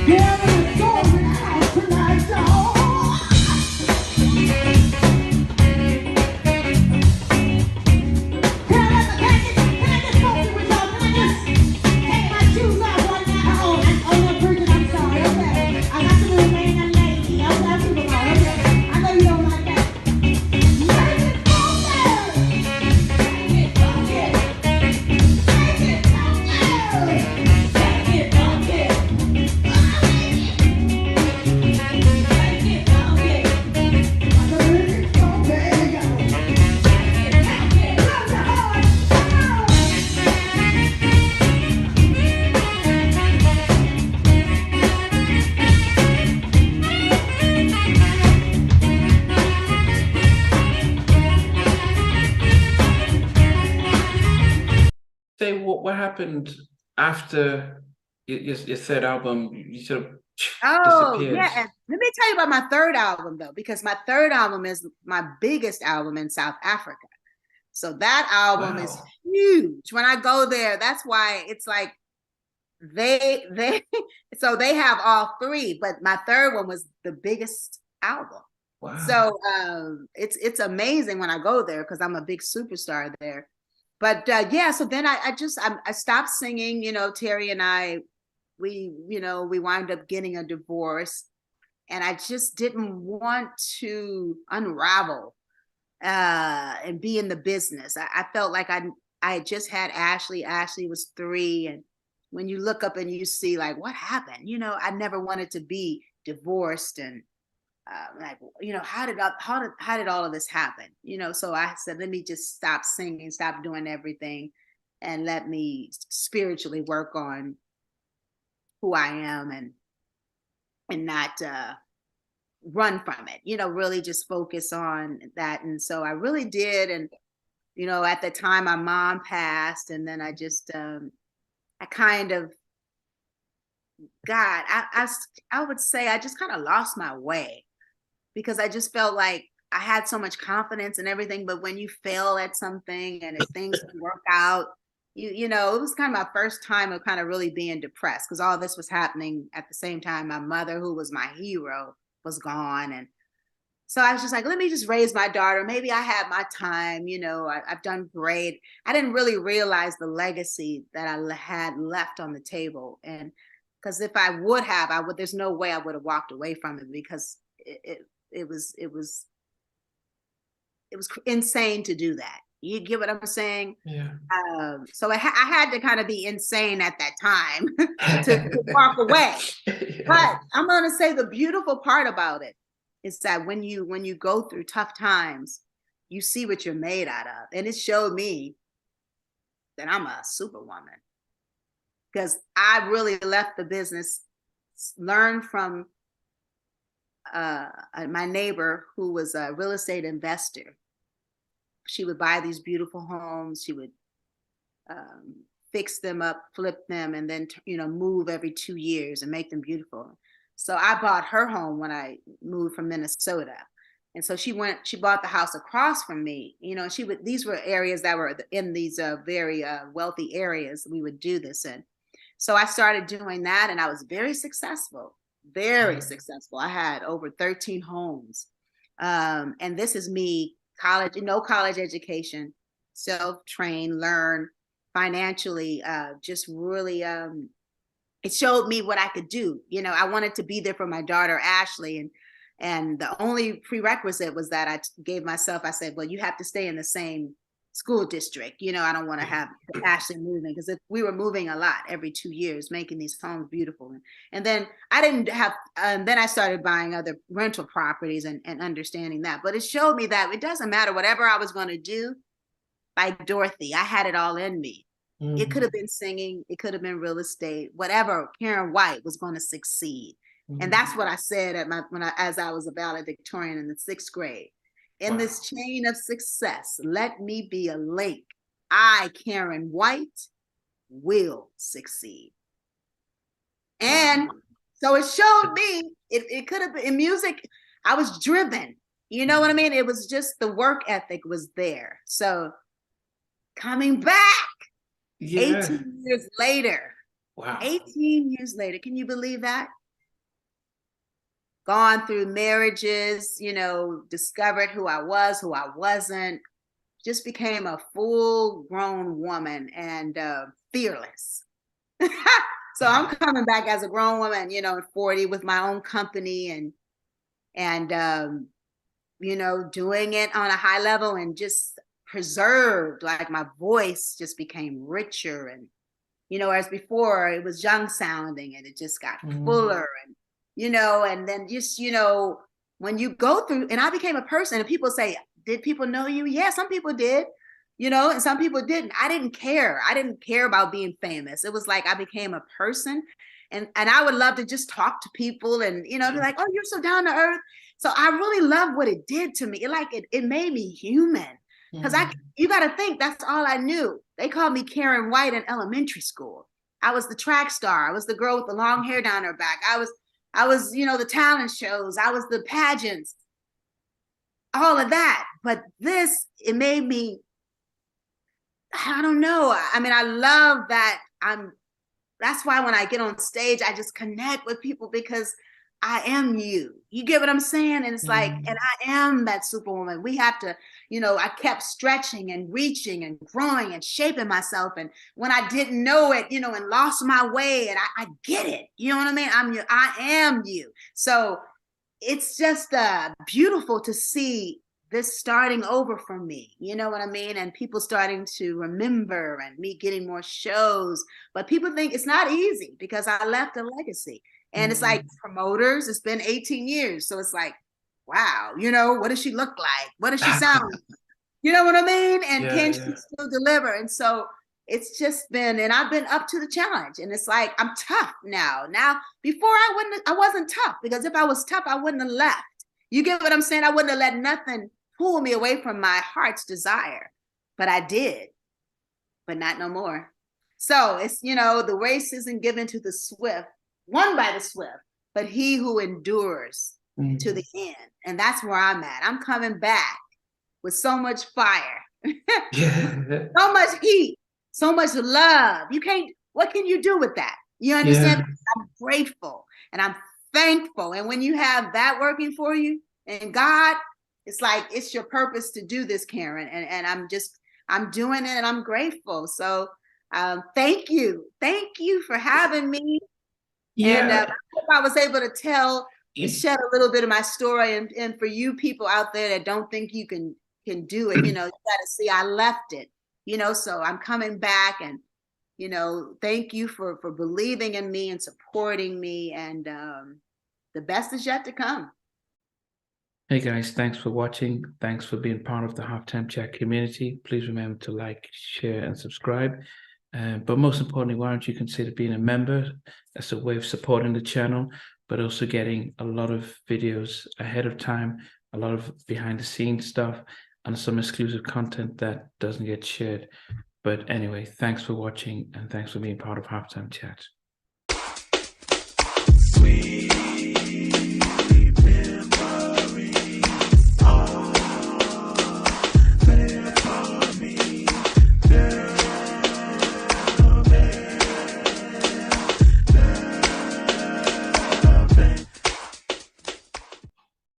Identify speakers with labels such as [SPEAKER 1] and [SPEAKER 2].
[SPEAKER 1] Gale The Storm in the house tonight, y'all.
[SPEAKER 2] Say what happened after your third album? You sort of
[SPEAKER 3] Oh,
[SPEAKER 2] disappeared.
[SPEAKER 3] yeah. And let me tell you about my third album, though, because my third album is my biggest album in South Africa. So that album is
[SPEAKER 2] Wow.
[SPEAKER 3] huge. When I go there, that's why it's like they so they have all three, but my third one was the biggest album.
[SPEAKER 2] Wow.
[SPEAKER 3] So it's amazing when I go there because I'm a big superstar there. But yeah, so then I stopped singing. You know, Terry and I, we wound up getting a divorce, and I just didn't want to unravel and be in the business. I felt like I had just had Ashley. Ashley was 3, and when you look up and you see like what happened, I never wanted to be divorced and like how did all of this happen? So I said, let me just stop singing, stop doing everything, and let me spiritually work on who I am and not run from it. Really just focus on that. And so I really did. And at the time my mom passed, and then I just I kind of God, I would say I just kind of lost my way because I just felt like I had so much confidence and everything, but when you fail at something and if things don't work out, it was kind of my first time of kind of really being depressed because all this was happening at the same time. My mother, who was my hero, was gone, and so I was just like, let me just raise my daughter. Maybe I had my time. I've done great. I didn't really realize the legacy that I had left on the table, and because if I would have, I would. There's no way I would have walked away from it because it was insane to do that. You get what I'm saying?
[SPEAKER 2] Yeah.
[SPEAKER 3] So I had to kind of be insane at that time to walk away.
[SPEAKER 2] Yeah.
[SPEAKER 3] But I'm going to say the beautiful part about it is that when you go through tough times, you see what you're made out of. And it showed me that I'm a superwoman because I really left the business, learned from my neighbor who was a real estate investor. She would buy these beautiful homes. She would fix them up, flip them, and then move every 2 years and make them beautiful. So I bought her home when I moved from Minnesota, and so she bought the house across from me. These were areas that were in these very wealthy areas. We would do this in. So I started doing that, and I was very successful. Very successful. I had over 13 homes, and this is me. College, no college education, self-trained, learn financially, just really, it showed me what I could do. I wanted to be there for my daughter, Ashley, and the only prerequisite was that I said, well, you have to stay in the same school district. I don't want to have Ashley moving because if we were moving a lot every 2 years, making these homes beautiful. And then I didn't have, then I started buying other rental properties and understanding that. But it showed me that it doesn't matter whatever I was going to do. Like Dorothy, I had it all in me. Mm-hmm. It could have been singing, it could have been real estate, whatever. Karyn White was going to succeed. Mm-hmm. And that's what I said as I was a valedictorian in the 6th grade. In this chain of success, let me be a link. I, Karyn White, will succeed. And so it showed me, it could have been in music. I was driven. You know what I mean? It was just the work ethic was there. So coming back 18 years later.
[SPEAKER 2] Wow.
[SPEAKER 3] 18 years later. Can you believe that? gone through marriages, you know, discovered who I was, who I wasn't, just became a full-grown woman and fearless. So I'm coming back as a grown woman, you know, at 40 with my own company and you know, doing it on a high level and just preserved, like my voice just became richer. And, you know, as before it was young sounding and it just got fuller and, you know, and then just, you know, when you go through, and I became a person and people say, did people know you? Yeah, some people did, you know, and some people didn't. I didn't care. I didn't care about being famous. It was like I became a person. And I would love to just talk to people and, you know, be like, oh, you're so down to earth. So I really love what it did to me. It made me human. Because you got to think that's all I knew. They called me Karyn White in elementary school. I was the track star. I was the girl with the long hair down her back. I was, you know, the talent shows. I was the pageants, all of that. But this, it made me, I don't know. I mean, I love that that's why when I get on stage, I just connect with people because I am you. You get what I'm saying? And it's like, and I am that Superwoman. We have to, you know, I kept stretching and reaching and growing and shaping myself. And when I didn't know it, you know, and lost my way, and I get it. You know what I mean? I am you. So it's just beautiful to see this starting over for me, you know what I mean? And people starting to remember and me getting more shows. But people think it's not easy because I left a legacy. And it's like promoters, it's been 18 years. So it's like, wow, you know, what does she look like? What does she sound like? You know what I mean? And can she still deliver? And so it's just been, and I've been up to the challenge. And it's like, I'm tough now. Now, before I wasn't tough, because if I was tough, I wouldn't have left. You get what I'm saying? I wouldn't have let nothing pull me away from my heart's desire. But I did, but not no more. So it's, you know, the race isn't given to the swift, won by the swift, but he who endures to the end. And that's where I'm at. I'm coming back with so much fire, so much heat, so much love. What can you do with that? You understand? I'm grateful and I'm thankful. And when you have that working for you and God, it's like, it's your purpose to do this, Karyn. And I'm doing it and I'm grateful. So thank you. Thank you for having me. And I hope I was able to shed a little bit of my story. And for you people out there that don't think you can do it, you know, you got to see I left it, you know, so I'm coming back and, you know, thank you for believing in me and supporting me. And the best is yet to come.
[SPEAKER 2] Hey guys, thanks for watching. Thanks for being part of the Halftime Chat community. Please remember to like, share, and subscribe. But most importantly, why don't you consider being a member? That's a way of supporting the channel, but also getting a lot of videos ahead of time, a lot of behind the scenes stuff, and some exclusive content that doesn't get shared. But anyway, thanks for watching and thanks for being part of Halftime Chat. Sweet.